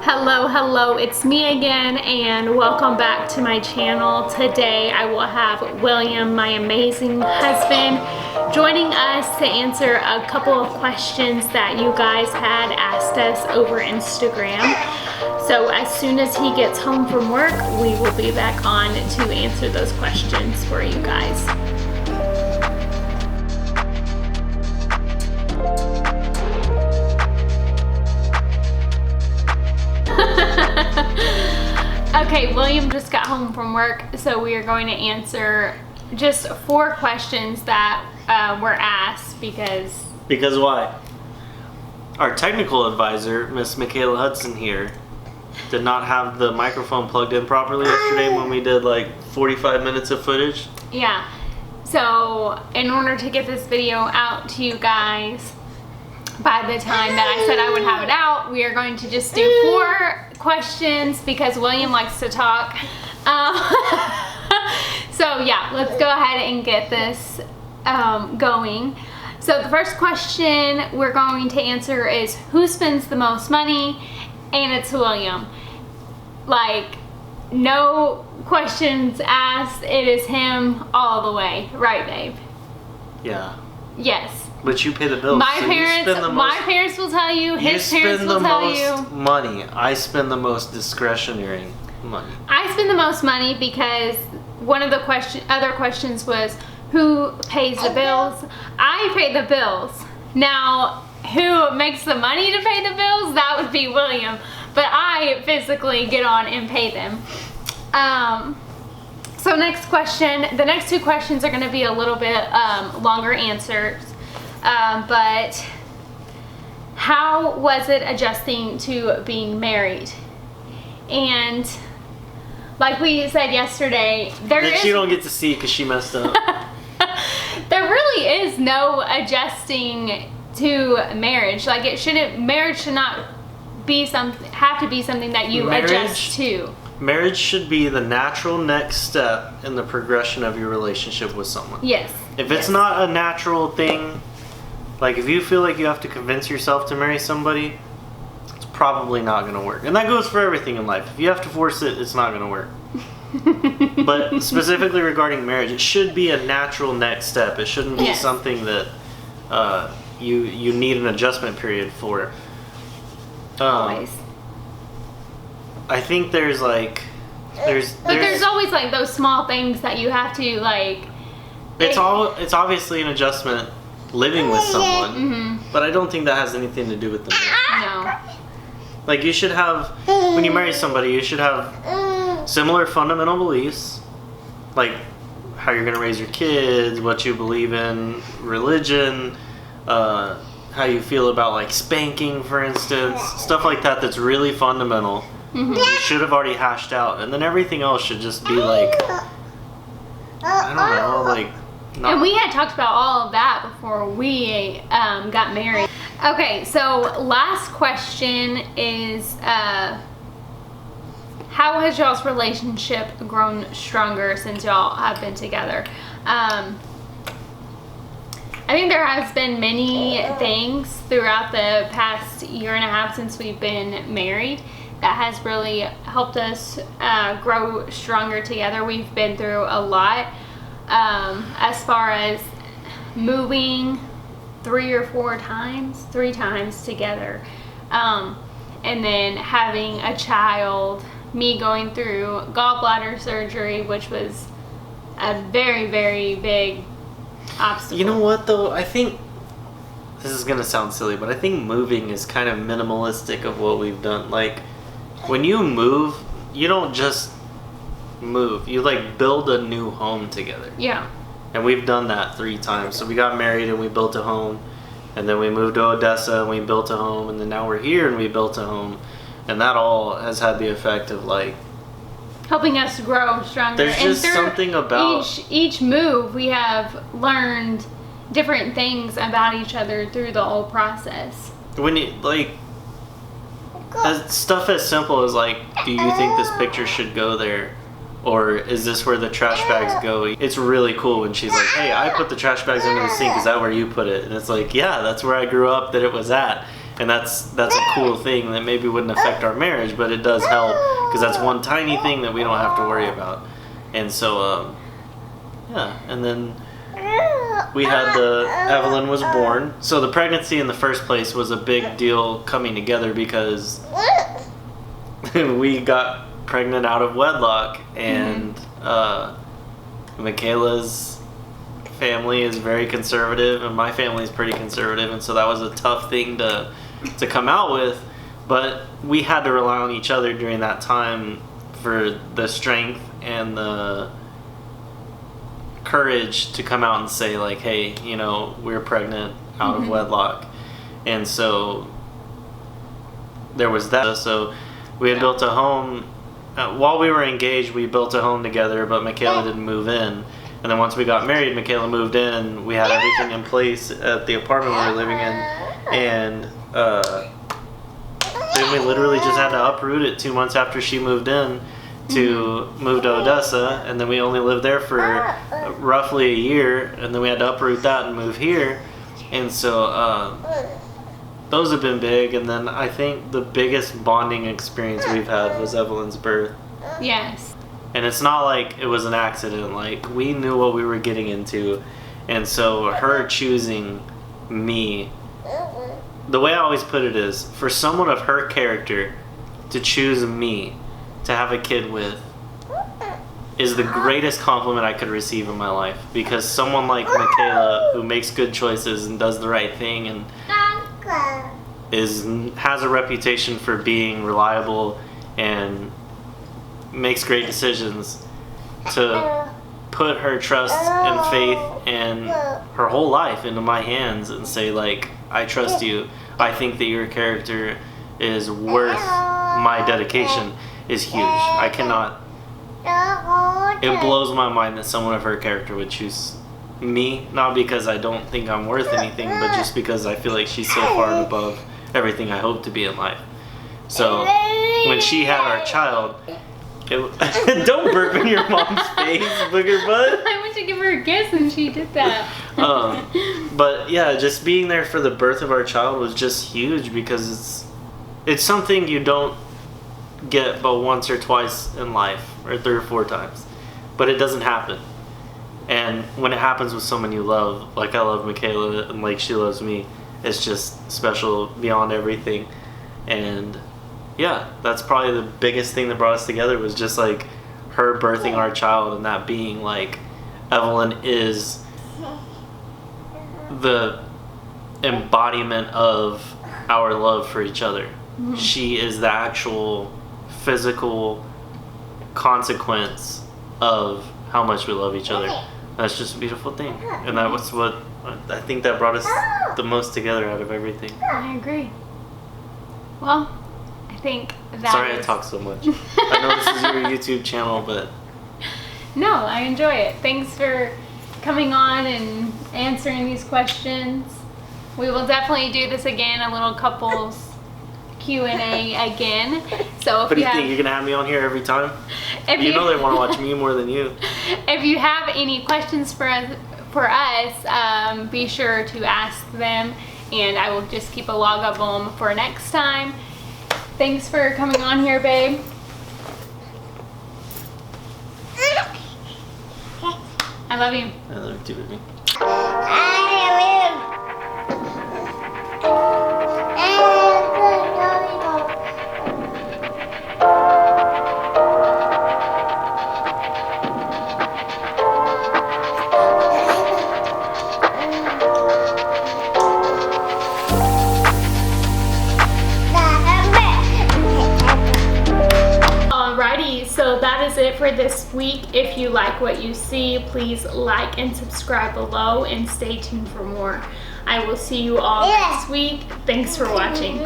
Hello, it's me again and welcome back to my channel. Today I will have William, my amazing husband, joining us to answer a couple of questions that you guys had asked us over Instagram. So as soon as he gets home from work, we will be back on to answer those questions for you guys. Okay, William just got home from work, so we are going to answer just 4 questions that were asked because... Because why? Our technical advisor, Miss Michaela Hudson here, did not have the microphone plugged in properly yesterday when we did like 45 minutes of footage. Yeah, so in order to get this video out to you guys by the time that I said I would have it out, we are going to just do 4 questions because William likes to talk. So yeah, let's go ahead and get this going. So the first question we're going to answer is who spends the most money, and it's William. Like, no questions asked, it is him all the way. Right, babe? Yeah. Yes. But you pay the bills. My so parents will tell you, his parents will tell you. You spend the most money. I spend the most discretionary money. I spend the most money because one of the other questions was who pays the bills. I pay the bills. Now, who makes the money to pay the bills? That would be William. But I physically get on and pay them. So next question. The next 2 questions are going to be a little bit longer answers. But how was it adjusting to being married? And like we said yesterday, that you don't get to see because she messed up. There really is no adjusting to marriage. Like marriage should not be have to be something that you adjust to. Marriage should be the natural next step in the progression of your relationship with someone. Yes. If it's not a natural thing, like if you feel like you have to convince yourself to marry somebody, it's probably not going to work. And that goes for everything in life. If you have to force it, it's not going to work. But specifically regarding marriage, it should be a natural next step. It shouldn't be something that you need an adjustment period for. Always. I think there's always like those small things that you have to like. It's obviously an adjustment living with someone, but I don't think that has anything to do with the marriage. No. Like you should have, when you marry somebody, you should have similar fundamental beliefs, like how you're going to raise your kids, what you believe in, religion, how you feel about like spanking, for instance, stuff like that that's really fundamental. You should have already hashed out, and then everything else should just be like, I don't know, like. And we had talked about all of that before we got married. Okay, so last question is, how has y'all's relationship grown stronger since y'all have been together? I think there has been many things throughout the past 1.5 years since we've been married that has really helped us grow stronger together. We've been through a lot. As far as moving 3 times together, and then having a child, me going through gallbladder surgery, which was a very, very big obstacle. You know what though, I think this is gonna sound silly, but I think moving is kind of minimalistic of what we've done. Like when you move, you don't just move, you like build a new home together. Yeah. And we've done that 3 times. So we got married and we built a home, and then we moved to Odessa and we built a home, and then now we're here and we built a home, and that all has had the effect of like helping us grow stronger. There's just something about each move we have learned different things about each other through the whole process. When you like stuff as simple as like, do you think this picture should go there? Or is this where the trash bags go? It's really cool when she's like, hey, I put the trash bags under the sink. Is that where you put it? And it's like, yeah, that's where I grew up that it was at. And that's a cool thing that maybe wouldn't affect our marriage, but it does help because that's one tiny thing that we don't have to worry about. And so, yeah, and then we had Evelyn was born. So the pregnancy in the first place was a big deal coming together because we got pregnant out of wedlock, and Michaela's family is very conservative and my family is pretty conservative, and so that was a tough thing to come out with, but we had to rely on each other during that time for the strength and the courage to come out and say like, hey, you know, we're pregnant out of wedlock. And so there was that. So we had built a home while we were engaged. We built a home together, but Michaela didn't move in. And then once we got married, Michaela moved in. We had everything in place at the apartment we were living in, and then we literally just had to uproot it 2 months after she moved in to move to Odessa, and then we only lived there for roughly a year, and then we had to uproot that and move here. And so those have been big, and then I think the biggest bonding experience we've had was Evelyn's birth. Yes. And it's not like it was an accident. Like, we knew what we were getting into. And so her choosing me, the way I always put it is, for someone of her character to choose me to have a kid with is the greatest compliment I could receive in my life. Because someone like Michaela, who makes good choices and does the right thing and has a reputation for being reliable and makes great decisions, to put her trust and faith and her whole life into my hands and say like, I trust you, I think that your character is worth my dedication, is huge. I cannot, it blows my mind that someone of her character would choose me, not because I don't think I'm worth anything, but just because I feel like she's so far and above everything I hope to be in life. So when she had our child, don't burp in your mom's face, booger butt. I went to give her a kiss and she did that. But yeah, just being there for the birth of our child was just huge, because it's something you don't get but once or twice in life, or 3 or 4 times, but it doesn't happen. And when it happens with someone you love, like I love Michaela and like she loves me, it's just special beyond everything. And yeah, that's probably the biggest thing that brought us together, was just like her birthing our child, and that being like, Evelyn is the embodiment of our love for each other. She is the actual physical consequence of how much we love each other. That's just a beautiful thing, and that was what I think that brought us the most together out of everything. I agree. Well, I think that Sorry I talk so much. I know this is your YouTube channel, but no, I enjoy it. Thanks for coming on and answering these questions. We will definitely do this again, a little couples Q&A again. So if what do you think? You're gonna have me on here every time? You know they want to watch me more than you. If you have any questions for us, be sure to ask them, and I will just keep a log of them for next time. Thanks for coming on here, babe. I love you. I love you too, baby. For this week. If you like what you see, please like and subscribe below, and stay tuned for more. I will see you all next week. Thanks for watching.